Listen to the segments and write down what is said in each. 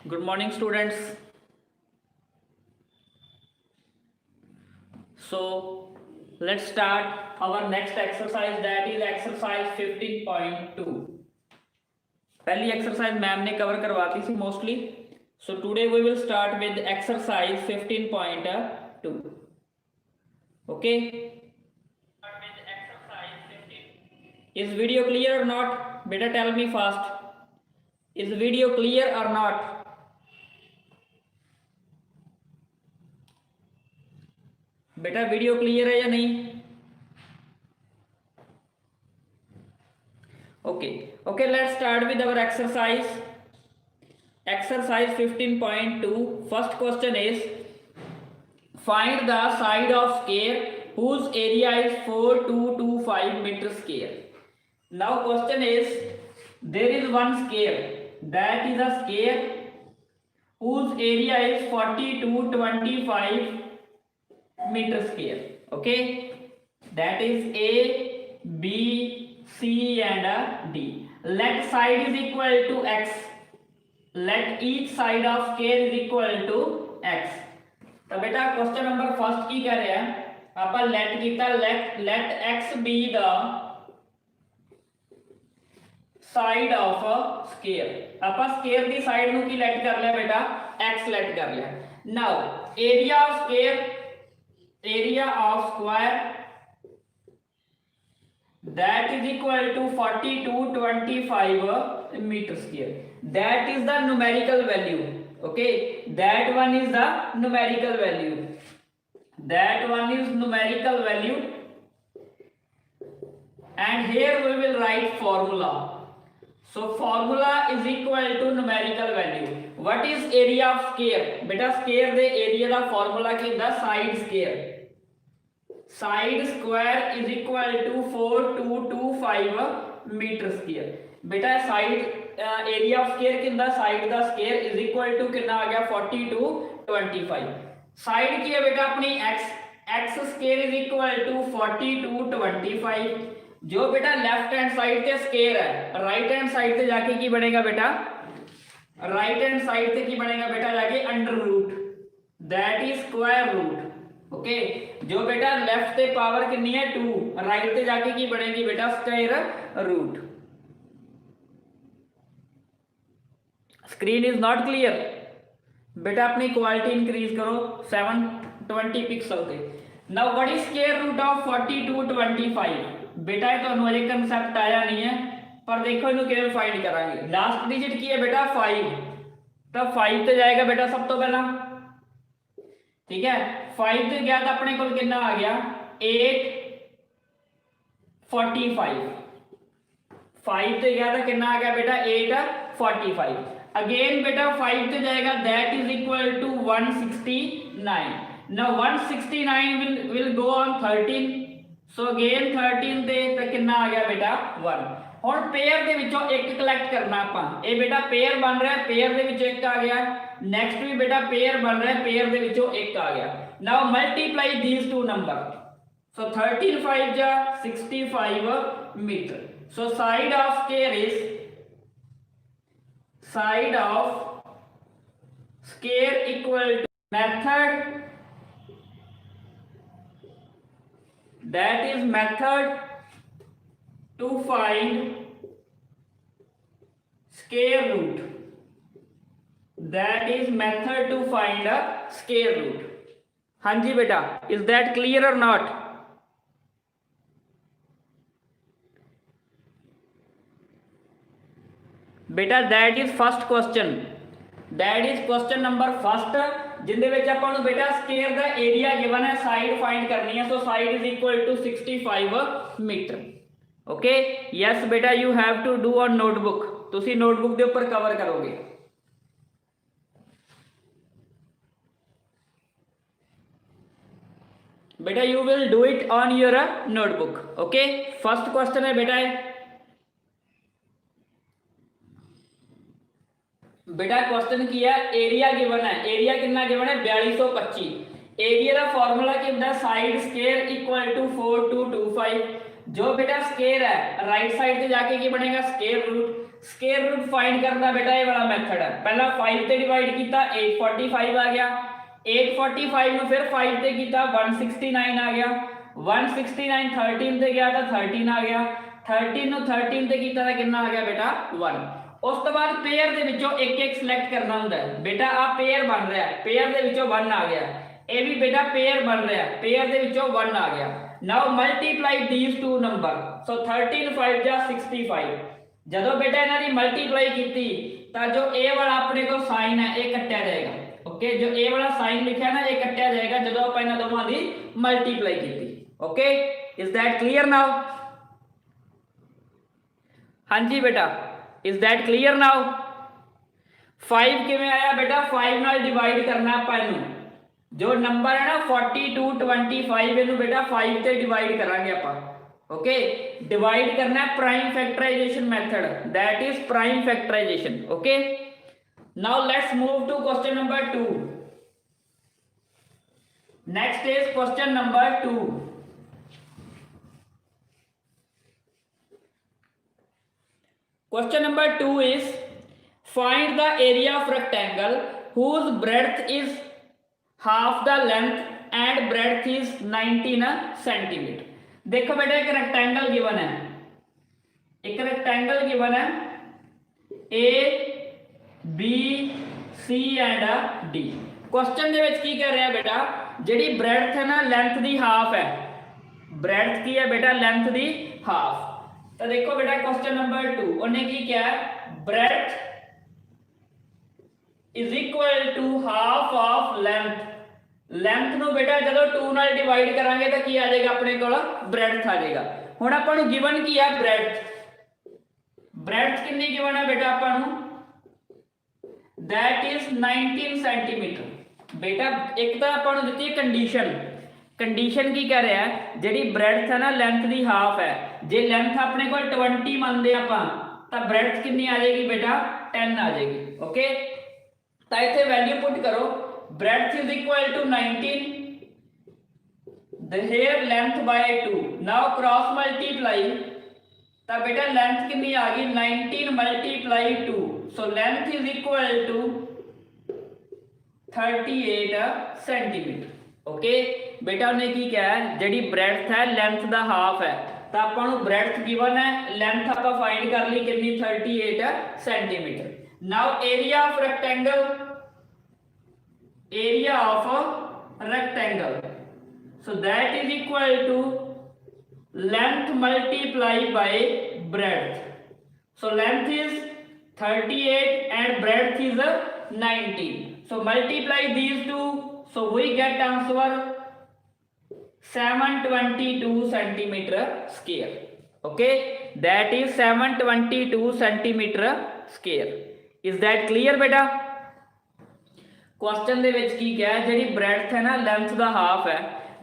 Good morning, students. So let's start our next exercise, that is exercise 15.2. पहली exercise ma'am ने cover करवाती थी mostly. So today we will start with exercise 15.2. Okay. Is video clear or not? Better tell me fast. Is video clear or not? बेटा video clear है या नहीं? Okay, let's start with our exercise 15.2. First question is, find the side of square whose area is 4225 meter square. Now question is, there is one square, that is a square whose area is 4225 meter square. Okay, that is A, B, C and D. Let side is equal to x. Let each side of square is equal to x. तो बेटा question number first की कह रहे हैं आप late कीता let x be the side of a square. आप square की साइड ਨੂੰ ਕੀ ਲੈਟ ਕਰ ਲਿਆ ਬੇਟਾ x ਲੈਟ ਕਰ ਲਿਆ. Now area of square, area of square, that is equal to 4225 meter square. That is the numerical value. Okay, that one is the numerical value. That one is numerical value. And here we will write formula. So formula is equal to numerical value. What is area of square? Beta square the area का formula की the side square. Side square is equal to 4225 meter square. बेटा side area of square किंदा side का square is equal to कितना आ गया 4225. Side की है बेटा अपनी x square is equal to 4225. जो बेटा लेफ्ट हैंड साइड से स्क्वायर है, राइट हैंड साइड से जाके की बनेगा बेटा, राइट हैंड साइड से की बनेगा बेटा जाके under root, that is square root. Okay, जो बेटा लेफ्ट से पावर कितनी है 2, राइट से जाके की बनेगी बेटा square root. Screen is not clear बेटा, अपनी क्वालिटी इंक्रीज करो 720 पिक्सल पे. Now what is square root of 4225? बेटा ये तो अजे कंसेप्ट आया नहीं है, पर देखो इन्हों किवें फाइंड करांगे. लास्ट डिजिट की है बेटा 5, तो 5 ते जाएगा बेटा सब तो पहला. ठीक है, 5 ते गया तो अपने को कितना आ गया 845. 5 ते गया तो कितना आ गया बेटा 845. अगेन बेटा 5 ते जाएगा, that is equal to 169. Now 169 will go on 13. So again 13 ਦੇ ਤੇ ਕਿੰਨਾ ਆ ਗਿਆ ਬੇਟਾ 1. ਹੁਣ ਪੇਅਰ ਦੇ ਵਿੱਚੋਂ ਇੱਕ ਕਲੈਕਟ ਕਰਨਾ ਆਪਾਂ. ਇਹ ਬੇਟਾ ਪੇਅਰ ਬਣ ਰਿਹਾ, ਪੇਅਰ ਦੇ ਵਿੱਚੋਂ ਇੱਕ ਆ ਗਿਆ. ਨੈਕਸਟ ਵੀ ਬੇਟਾ ਪੇਅਰ ਬਣ ਰਿਹਾ, ਪੇਅਰ ਦੇ ਵਿੱਚੋਂ ਇੱਕ ਆ ਗਿਆ. ਨਾਓ multiply these two number. So 13 5 ja 65 meter. So side of square is, side of square equal to method, that is method to find square root. That is method to find a square root. हाँ जी बेटा, is that clear or not? बेटा that is first question. That is question number first. जिंदे विच आपां नूं बेटा square दा area given है, साइड फाइंड करनी है. So side is equal to 65 meter. Okay, yes बेटा you have to do on notebook. तुसी नोटबुक दे ऊपर कवर करोगे. बेटा you will do it on your notebook. Okay, first question है बेटा बेटा क्वेश्चन की है, एरिया गिवन है. एरिया कितना गिवन है 4225. एरिया का फॉर्मूला क्या होता है, साइड स्क्वायर इक्वल टू 4225. जो बेटा स्क्वायर है राइट साइड से जाके क्या बनेगा square root, square root find करना बेटा ये वाला मैथड है। पहला 5 ਤੇ डिवाइड किया 845 आ गया, 845 ਨੂੰ ਫਿਰ 5 ਤੇ ਕੀਤਾ 169 आ गया, 169 13 ਤੇ ਗਿਆ ਤਾਂ 13 आ गया, 13 ਨੂੰ 13 ਤੇ ਕੀਤਾ ਤਾਂ ਕਿੰਨਾ आ गया बेटा 1। ਉਸ ਤੋਂ ਬਾਅਦ ਪੇਅਰ ਦੇ ਵਿੱਚੋਂ ਇੱਕ ਇੱਕ ਸਿਲੈਕਟ ਕਰਨਾ ਹੁੰਦਾ ਹੈ बेटा। ਆ ਪੇਅਰ ਬਣ ਰਿਹਾ, ਪੇਅਰ ਦੇ ਵਿੱਚੋਂ 1 आ गया, ਇਹ ਵੀ बेटा ਪੇਅਰ ਬਣ ਰਿਹਾ, ਪੇਅਰ ਦੇ ਵਿੱਚੋਂ 1 आ गया। ਨਾਓ multiply these two number, so 13 5 ਜਾਂ 65। ਜਦੋਂ बेटा ਇਹਨਾਂ ਦੀ ਮਲਟੀਪਲਾਈ ਕੀਤੀ ਤਾਂ ਜੋ ਇਹ ਵਾਲਾ ਆਪਣੇ ਕੋਲ ਸਾਈਨ ਹੈ ਇਹ ਕੱਟਿਆ ਜਾਏਗਾ। ओके, जो ए वाला साइन लिखा है ना ये कटिया जाएगा जो आप इन दोनों की मल्टीप्लाई की। Okay, is that clear now? हाँ जी बेटा, इज दैट क्लियर नाउ? 5 किवें आया बेटा? 5 नाल डिवाइड करना आपां इनू, जो नंबर है ना 42 25 इनू बेटा 5 ते डिवाइड करांगे आपां। ओके, डिवाइड करना है prime factorization method, that is prime factorization. Okay, now let's move to question number 2. Next is question number 2. Question number 2 is find the area of rectangle whose breadth is half the length and breadth is 19 centimeter. देखो बेटा एक rectangle given है, एक rectangle given है A B C and D. Question दे विच की कह रहा है बेटा, जिहड़ी ब्रेडथ है ना लेंथ दी हाफ है, ब्रेडथ की है बेटा लेंथ दी हाफ। तो देखो बेटा क्वेश्चन नंबर 2 उन्हें की क्या है, breadth is equal to half of length. Length नु बेटा जदों 2 नाल डिवाइड करांगे तो की आ जाएगा अपने कोल ब्रेडथ आ जाएगा। हुण आपां नू गिवन की है ब्रेडथ, ब्रेडथ कितनी गिवन है बेटा आपां नू, दैट इज 19 सेंटीमीटर। बेटा एक तो आपको दी है कंडीशन, कंडीशन की कह रहा है जिहड़ी ब्रेडथ है ना लेंथ दी हाफ है, जे लेंथ अपने को 20 मानते आपां तो ब्रेडथ कितनी आ जाएगी बेटा 10 आ जाएगी। ओके, तो इत्थे वैल्यू पुट करो, breadth is equal to 19 here length by 2। Now cross multiply, तो बेटा लेंथ कितनी आ गई 19 multiply 2, so length is equal to 38 centimetre. Okay बेटा उन्हें की क्या है, जिहड़ी ब्रेडथ है लेंथ दा हाफ है, तो आपां नूं ब्रेडथ गिवन है, लेंथ आपां फाइंड कर ली कितनी 38 centimetre. Now area of rectangle, area of rectangle, so that is equal to length multiply by breadth, so length is 38 and breadth is 19, so multiply these two, so we get answer 722 centimeter square। okay, that is 722 centimeter square। is that clear बेटा? Question दे विच की क्या है, जिहड़ी breadth है ना length दा हाफ है,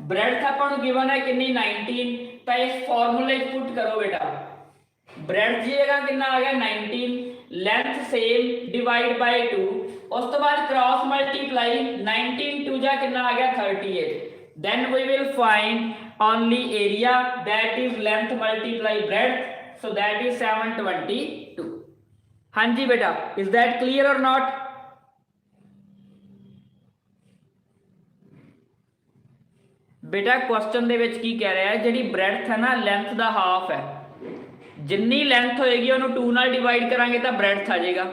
ब्रेडथ आपां नूं गिवन है कितनी 19, तो इस फॉर्मूले पुट करो बेटा, ब्रेडथ की जगह कितना आ गया 19, लेंथ सेम डिवाइड बाय 2, उस तो बाद क्रॉस मल्टीप्लाई 19 2 जा कितना आ गया 38, then we will find only area that is length multiply breadth, so that is 722। हाँ जी बेटा, इज दैट क्लियर और नॉट? बेटा क्वेश्चन दे विच की कह रहा है, जिहड़ी ब्रेडथ है ना लेंथ दा हाफ है, जिन्नी लेंथ होएगी उन्होंने 2 नाल डिवाइड करांगे तो ब्रेडथ आ जाएगा।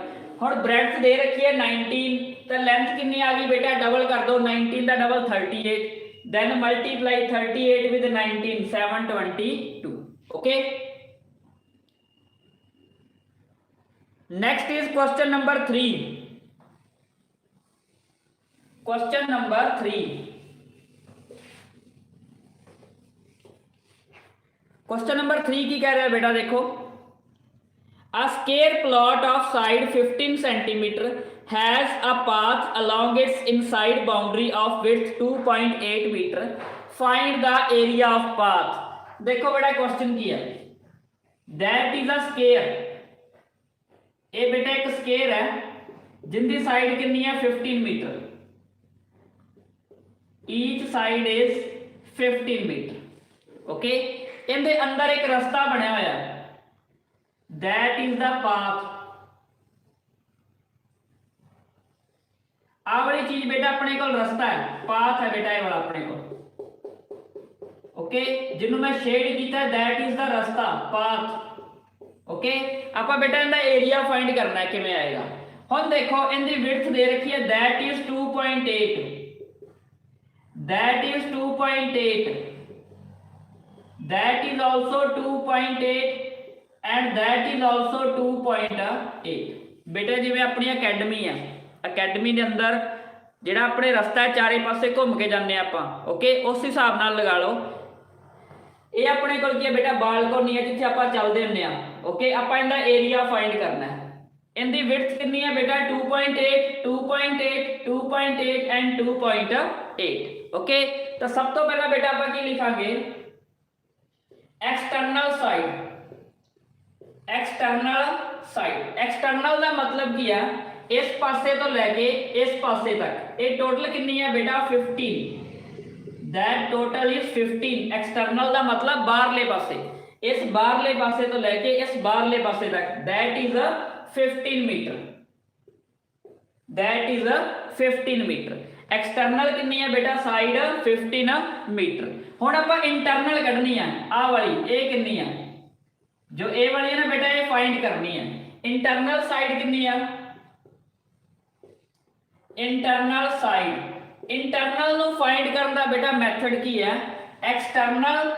हुण ब्रेडथ दे रखी है 19, तो लेंथ कितनी आ गई बेटा, डबल कर दो, 19 का double 38, then multiply 38 with 19 722। Okay, next is question number 3। Question number 3, question number 3 की कह रहा है बेटा, देखो a square plot of side 15 centimeter has a path along its inside boundary of width 2.8 meter, find the area of path। देखो बेटा question की है, that is a square, ये बेटा एक स्केयर है जिंदी साइड कितनी है 15 metre, each side is 15 metre. Okay, इनके अंदर एक रास्ता बनया होया, दैट इज द पाथ। आ वाली चीज बेटा अपने को रास्ता है, पाथ है बेटा ये वाला अपने को। ओके जिन्हों मैं शेड किया दैट इज द रास्ता पाथ। ओके आपा बेटा इनका एरिया फाइंड करना है किवें आएगा। हुण देखो इनकी विड्थ दे रखी है that is 2.8, that is 2.8, that is also 2.8 and that is also 2.8। बेटा जिवें अपनी अकैडमी है, अकैडमी के अंदर जिहड़ा अपने रस्ता है चारे पासे घूम के जाने आपां। ओके उस हिसाब नाल लगा लो। ये अपने को की है बेटा बालकोनी है जिथे आपां चलदे हुंदे आ। ओके आपां इनदा एरिया फाइंड करना है। इनदी विड्थ कितनी है बेटा 2.8, 2.8, 2.8 एंड 2.8। ओके तो सब तो पहला बेटा आपां की लिखांगे external side. External side, external का मतलब की है इस पासे तो लैके इस पासे तक। ये टोटल कितनी है बेटा 15, दैट टोटल इज 15। एक्सटर्नल का मतलब बाहरले पासे, इस बाहरले पासे तो लैके इस बाहरले पासे तक, that is 15 metre, that is 15 metre. External कितनी है बेटा साइड 15 मीटर। हुण आपां इंटरनल कढनी है आ वाली, ये कितनी है जो ए वाली है ना बेटा ये फाइंड करनी है। इंटरनल साइड कितनी है, इंटरनल साइड, इंटरनल नु फाइंड करने का बेटा मैथड की है एक्सटर्नल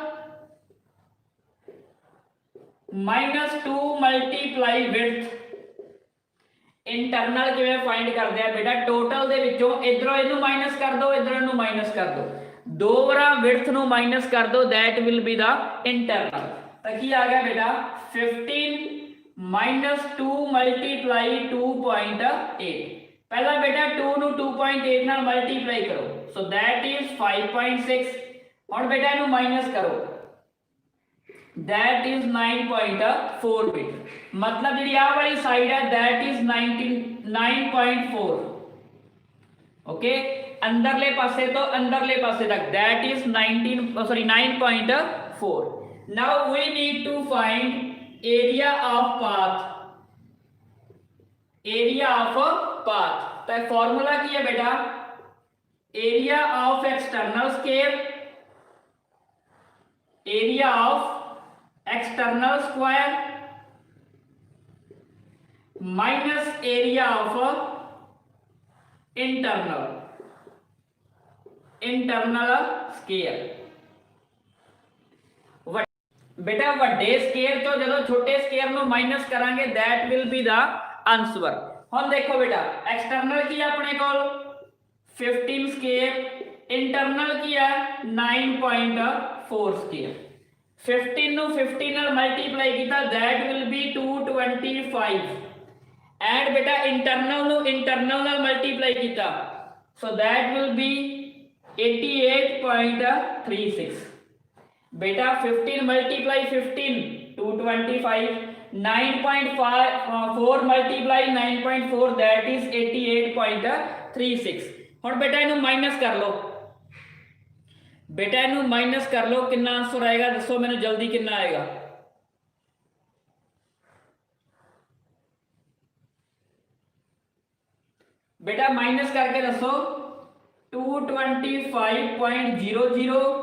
-2 मल्टीप्लाई विड्थ। इंटरनल किवें फाइंड करते हैं बेटा टोटल दे विचों इधरों इनू माइनस कर दो, इधरों इनू माइनस कर दो, दो बार विड्थ नु माइनस कर दो, that will be the internal. तो की आ गया बेटा 15 -2 मल्टीप्लाई 2.8। पहला बेटा 2 नु 2.8 नाल मल्टीप्लाई करो, सो दैट इज 5.6। हुण बेटा इनू माइनस करो, दैट इज 9.4 मीटर। मतलब जी आ वाली साइड है दैट इज 9.4। ओके अंदरले पासे तो अंदरले पासे तक that is 9.4। Now we need to find area of path, area of path. तो फॉर्मूला की है बेटा area of external square, area of external square minus area of internal, internal square. बेटा वड्डे स्केयर तो जो छोटे स्केयर नु माइनस करांगे that will be the answer. हुण देखो बेटा एक्सटर्नल की अपने को 15 स्केयर, इंटरनल की है 9.4 स्केयर। 15 नु 15 नाल मल्टीप्लाई कीता दैट विल बी 225 एंड बेटा इंटरनल नु इंटरनल नाल मल्टीप्लाई कीता सो दैट विल बी 88.36। बेटा 15 मल्टीप्लाई 15 225, 9.4 मल्टीप्लाई 9.4 दैट इज 88.36। हुण बेटा इनू माइनस कर लो, बेटा इनू माइनस कर लो, कितना आंसर आएगा दसो मैंने जल्दी, कितना आएगा बेटा माइनस करके दसो 225.00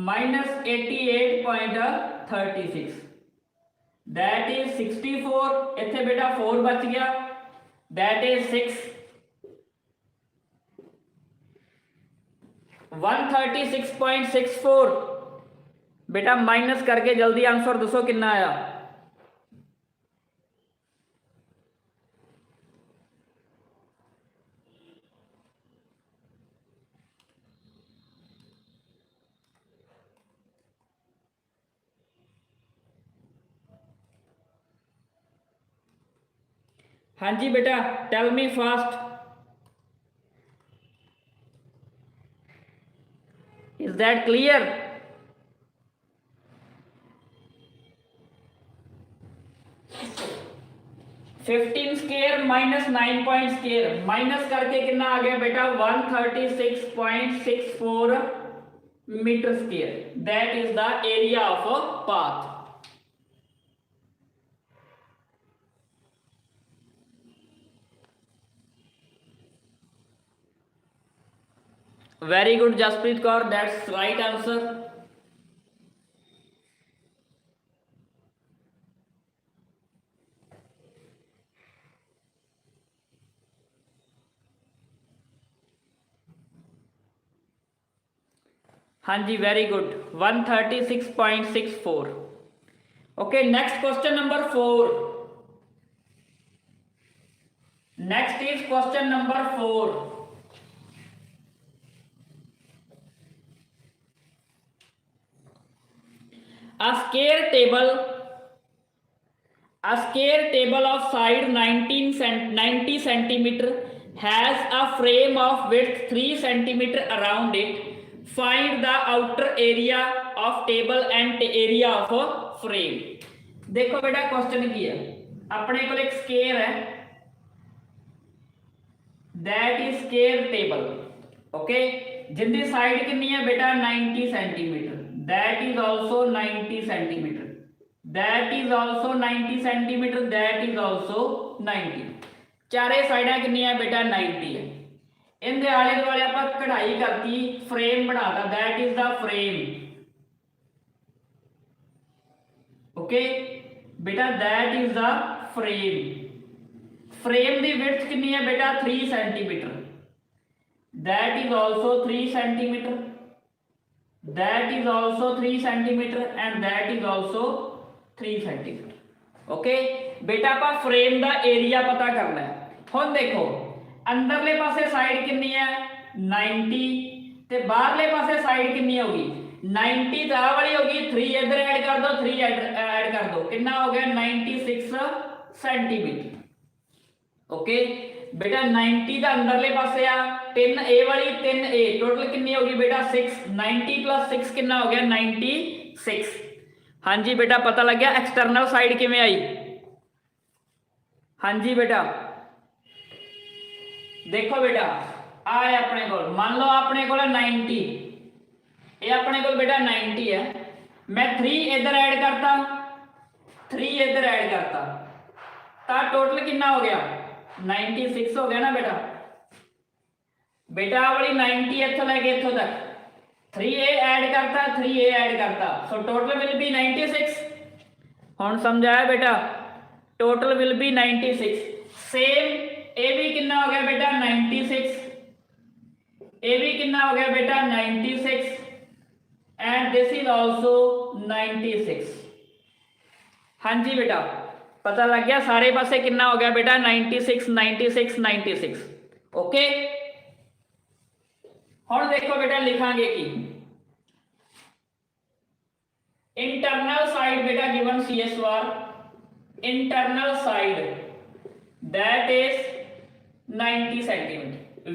माइनस 88.36 दैट इज 64। इत्थे बेटा 4 बच गया दैट इज 6। 136.64 बेटा माइनस करके जल्दी आंसर दसो कितना आया। हाँ जी बेटा tell me fast, is that clear? Fifteen square minus 9 point square minus करके कितना आ गया बेटा 136.64 meter square, that is the area of a path. Very good Jaspreet Kaur, that's right answer. हाँ जी, very good, 136.64। Okay, next question number 4। Next is question number 4। A square table of side 90 centimeter has a frame of width 3 centimeter around it. Find the outer area of table and area of frame। देखो बेटा question की है, अपने को एक square है, that is square table. Okay, जिंदी side कितनी है बेटा 90 centimetre, that is also 90 centimetre, that is also 90 centimetre, that is also 90। चारे साइडा कितनी है बेटा 90 है। इनके आले दुआले आप कढ़ाई करती, फ्रेम बनाता, that is the frame. Okay बेटा, that is the frame. Frame की विड्थ कितनी है बेटा 3 centimeter, that is also 3 centimeter, that is also 3 centimeter and that is also 3 centimeter. Okay बेटा, आप फ्रेम का एरिया पता करना है। हुण देखो अंदरले पासे साइड कितनी है 90 ते बाहरले पासे साइड कितनी होगी 90 तो आ वाली होगी, 3 इधर ऐड कर दो, 3 ऐड कर दो, कितना हो गया 96 सेंटीमीटर। ओके बेटा, 90 का अंदरले पासे आ 3a वाली 3a, टोटल कितनी होगी बेटा 6, 90 + 6 कितना हो गया 96। हाँ जी बेटा, पता लग गया एक्सटर्नल साइड किवें आई। हाँ जी बेटा, देखो बेटा आ है अपने को, मान लो अपने को 90, ये अपने को बेटा 90 है, मैं 3 इधर ऐड करता, 3 इधर ऐड करता, तो टोटल कितना हो गया 96 हो गया ना बेटा। बेटा वाली 90 इथों लैके इथों तक 3a ऐड करता, 3a ऐड करता, सो टोटल विल बी 96। हुण समझाया बेटा, टोटल विल बी 96। सेम ए भी कितना हो गया बेटा 96, ए भी कितना हो गया बेटा 96 एंड दिस इज आल्सो 96। हाँ जी बेटा, पता लग गया सारे पासे कितना हो गया बेटा 96 96 96। ओके, हुण देखो बेटा लिखांगे कि इंटरनल साइड बेटा given CS bar, internal side that is 90 centimetre,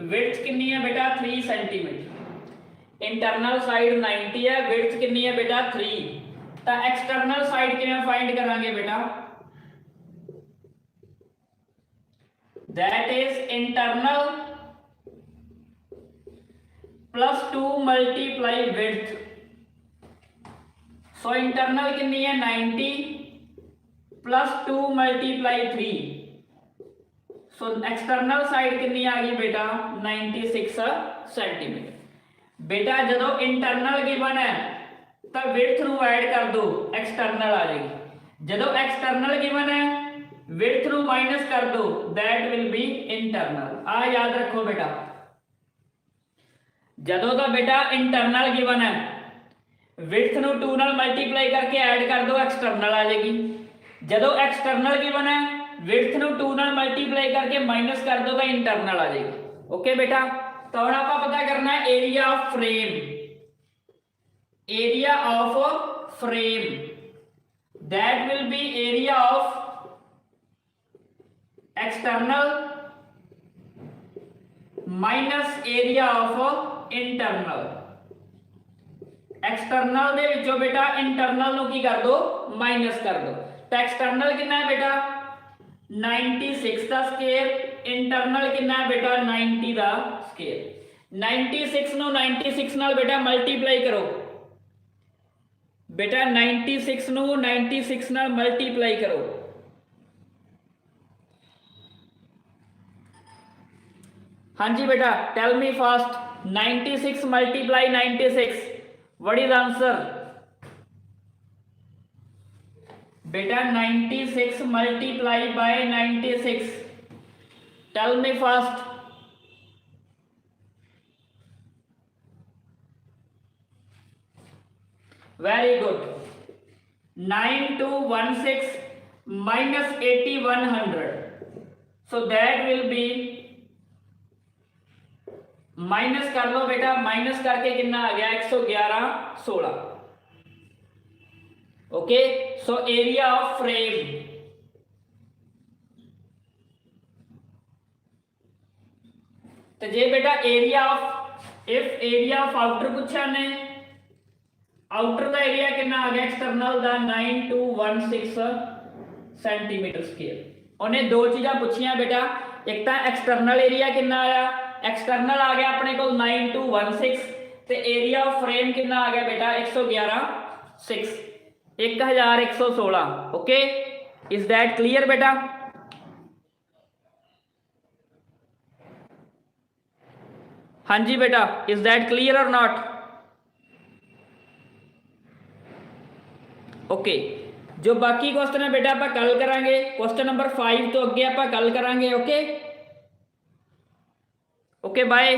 width कितनी है बेटा 3 सेंटीमीटर, इंटरनल साइड 90 है, विड्थ कितनी है बेटा 3, तो एक्सटर्नल साइड किवें फाइंड करांगे बेटा, that is internal +2 multiply width. So internal कितनी है 90 +2 मल्टीप्लाई 3, सो एक्सटर्नल साइड कितनी आ गई बेटा 96 सेंटीमीटर। बेटा जदों इंटरनल गिवन है तो विड्थ नू ऐड कर दो, एक्सटर्नल आ जाएगी, जदों एक्सटर्नल गिवन है विड्थ नू माइनस कर दो, दैट विल बी इंटरनल। आ याद रखो बेटा, जदों का बेटा इंटरनल गिवन है विड्थ नू 2 नाल मल्टीप्लाई करके ऐड कर दो, एक्सटर्नल आ जाएगी, जदों एक्सटर्नल गिवन है विड्थ नू 2 नाल मल्टीप्लाई करके माइनस कर दो तो इंटरनल आ जाएगी। ओके बेटा, तो हम आपका पता करना है area of frame, area of frame that will be area of external minus area of internal. External दे विचों बेटा इंटरनल नू की कर दो माइनस कर दो, तो एक्सटर्नल कितना है बेटा 96 का स्केयर, इंटरनल कितना है बेटा 90 का स्केयर। 96 नु 96 नाल बेटा मल्टीप्लाई करो, बेटा 96 नु 96 नाल मल्टीप्लाई करो, हाँ जी बेटा, tell me fast, 96 multiply 96, what is answer बेटा? 96 multiply by 96, tell me fast. Very good, 9216 minus 8100, so that will be, minus कर लो बेटा, माइनस करके कितना आ गया 111 16। Okay, so area of frame, तो जे बेटा area of, if area of outer पूछा ने, आउटर का एरिया कितना आ गया एक्सटर्नल का 9216 सेंटीमीटर स्क्वायर। उन्हें दो चीज़ां पूछियां बेटा, एक तो एक्सटर्नल एरिया कितना आया, एक्सटर्नल आ गया अपने को 9216, ते एरिया ऑफ फ्रेम कितना आ गया बेटा 111 6 1116। ओके, इज दैट क्लियर बेटा? हाँ जी बेटा, इज दैट क्लियर और नॉट? ओके, जो बाकी क्वेश्चन है बेटा आप कल करांगे, क्वेश्चन नंबर 5 तो अगे आप कल करांगे। Okay, okay bye.